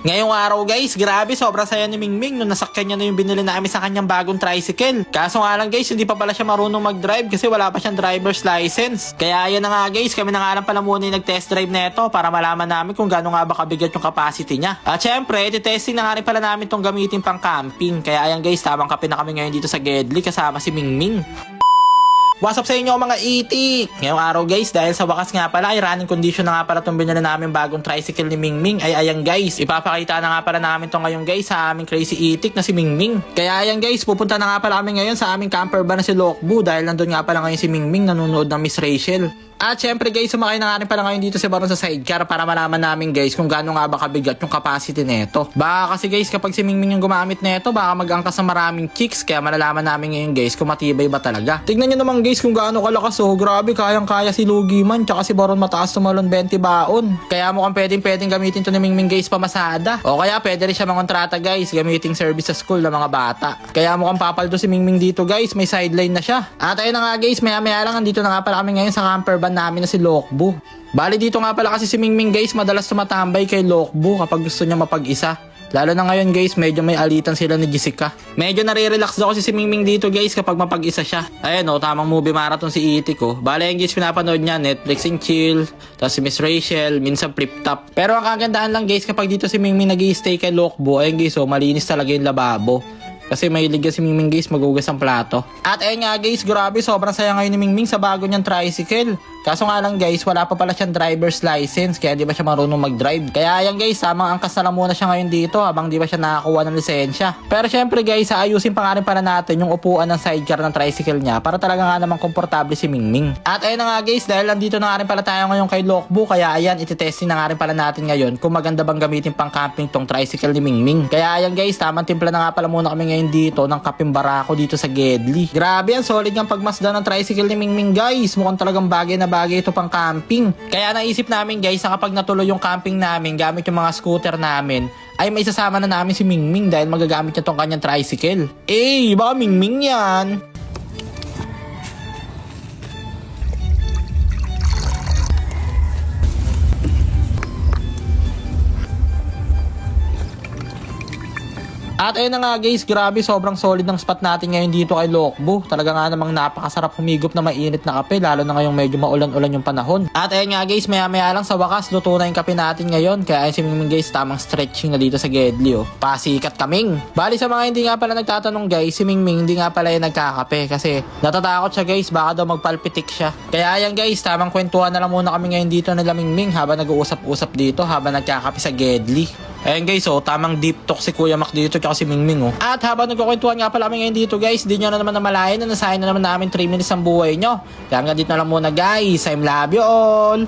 Ngayong araw guys, grabe sobrang saya ni Mingming nung nasakyan niya na yung binili namin sa kanyang bagong tricycle. Kaso nga lang guys, hindi pa pala siya marunong mag-drive kasi wala pa siyang driver's license. Kaya ayan na nga guys, kami na nga lang pala muna yung nag-test drive neto para malaman namin kung gaano nga ba kabigat yung capacity niya. At syempre, titesting na nga rin pala namin tong gamitin pang camping. Kaya ayan guys, tamang kape na kami ngayon dito sa Gedli kasama si Mingming. What's up sa inyo mga itik? Ngayong araw guys, dahil sa wakas nga pala ay running condition na nga pala itong binili namin bagong tricycle ni Mingming. Ay ayan guys, ipapakita na nga pala namin to ngayon guys sa aming crazy itik na si Mingming. Kaya ayan guys, pupunta na nga pala kami ngayon sa aming camper van na si Lokbu dahil nandun nga pala ngayon si Mingming nanonood ng Miss Rachel. At syempre guys, sumakay na nga rin pala ngayon dito si Baron sa sidecar para malaman namin guys kung gaano nga ba kabigat yung capacity neto. Baka kasi guys kapag si Mingming yung gumamit neto, baka mag-angkas ng maraming chicks, kaya malalaman namin ngayon guys kung matibay ba talaga. Tignan nyo naman guys kung gaano kalakas, oh grabe, kayang-kaya si Lugi man tsaka si Baron mataas tumalon 20 baon. Kaya mukhang pwedeng gamitin to ni Mingming guys pamasada. O kaya pwede rin siya mangontrata guys, gamiting service sa school ng mga bata. Kaya mukhang papaldo si Mingming dito guys, may sideline na siya. At ayun na nga guys, maya lang andito na nga pala kami ngayon sa camper van namin na si Lokbu. Bali dito nga pala kasi si Mingming guys, madalas tumatambay kay Lokbu kapag gusto niya mapag-isa. Lalo na ngayon guys, medyo may alitan sila ni Jessica. Medyo nare-relax daw kasi si Mingming dito guys kapag mapag-isa siya. Ayan o, tamang movie marathon si Itik o. Bali yung guys pinapanood niya, Netflix and chill. Tapos si Miss Rachel, minsan flip top. Pero ang kagandaan lang guys kapag dito si Mingming nag-i-stay kay Lokbu, ayun guys o, malinis talaga yung lababo. Kasi mahilig si Mingming guys magugas ang plato. At ayun nga guys, grabe sobrang saya ngayon ni Mingming sa bago niyang tricycle. Kaso nga lang guys, wala pa pala siyang driver's license kaya di ba siya marunong mag-drive. Kaya ayan guys, tamang angkas na lang muna siya ngayon dito habang di ba siya nakakuha ng lisensya. Pero syempre guys, aayusin pa nga rin para natin yung upuan ng sidecar ng tricycle niya para talaga nga namang komportable si Mingming. At ayun na nga guys, dahil nandito na nga rin pala tayo ngayon kay Lokbu, kaya ayan, ititesting na nga rin pala natin ngayon kung maganda bang gamitin pang camping tong tricycle ni Mingming. Kaya ayan guys, tamang timpla na nga pala muna kami ngayon dito ng kaping barako dito sa Gedli. Grabe yan, solid ng pagmasdan ng tricycle ni Mingming guys. Mukhang talagang bagay na bagay ito pang camping. Kaya naisip namin guys na kapag natuloy yung camping namin gamit yung mga scooter namin, ay may isasama na namin si Mingming dahil magagamit niya tong kanyang tricycle. Baka Mingming yan. At ayun na nga guys, grabe sobrang solid ng spot natin ngayon dito kay Lokbu. Talaga nga namang napakasarap humigop na mainit na kape, lalo na ngayong medyo maulan-ulan yung panahon. At ayun nga guys, maya lang sa wakas luto na yung kape natin ngayon. Kaya ayun si Mingming guys, tamang stretching na dito sa Gedli oh. Pasikat kaming. Bali sa mga hindi nga pala nagtatanong guys, si Mingming hindi nga pala yung nagkakape kasi natatakot siya guys, baka daw magpalpitik siya. Kaya ayan guys, tamang kwentuhan na lang muna kami ngayon dito nila Mingming habang nag-uusap-usap dito habang nagkakape sa Gedli. Ayan guys, oh, tamang deep talk si Kuya Mac dito tsaka si Mingming oh. At habang nagkukwentuhan nga pala kami ngayon dito guys, di nyo na naman namalayan na nasayang na naman namin 3 minutes ang buhay nyo. Kaya nga dito na lang muna guys, I love you all.